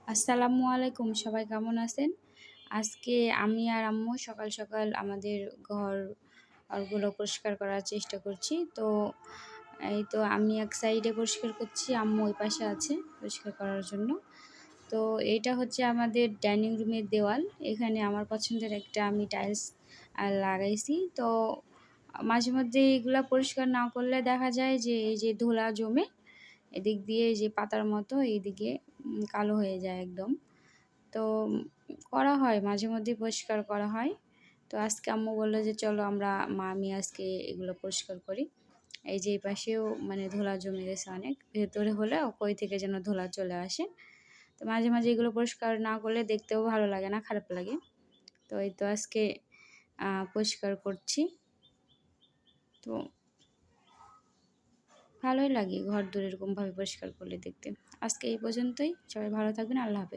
আসসালামু আলাইকুম, সবাই কেমন আছেন? আজকে আমি আর আম্মু সকাল সকাল আমাদের ঘরগুলো পরিষ্কার করার চেষ্টা করছি। তো এই তো আমি এক সাইডে পরিষ্কার করছি, আম্মু ওই পাশে আছে পরিষ্কার করার জন্য। তো এইটা হচ্ছে আমাদের ডাইনিং রুমের দেওয়াল। এখানে আমার পছন্দের একটা আমি টাইলস লাগাইছি। তো মাঝে মধ্যে এগুলা পরিষ্কার না করলে দেখা যায় যে এই যে ধুলা জমে এদিক দিয়ে এই যে পাতার মতো এইদিকে কালো হয়ে যায় একদম। তো করা হয়, মাঝে মধ্যেই পরিষ্কার করা হয়। তো আজকে আম্মু বলল যে চলো আমি আজকে এগুলো পরিষ্কার করি। এই যে এই পাশেও মানে ধুলা জমে গেছে অনেক, ভেতরে হলেও কই থেকে যেন ধুলা চলে আসে। তো মাঝে মাঝে এগুলো পরিষ্কার না করলে দেখতেও ভালো লাগে না, খারাপ লাগে। তো এই তো আজকে পরিষ্কার করছি। তো ভালোই লাগে ঘর দূর এরকমভাবে পরিষ্কার করলে দেখতে। আজকে এই পর্যন্তই, সবাই ভালো থাকবেন, আল্লাহ হাফেজ।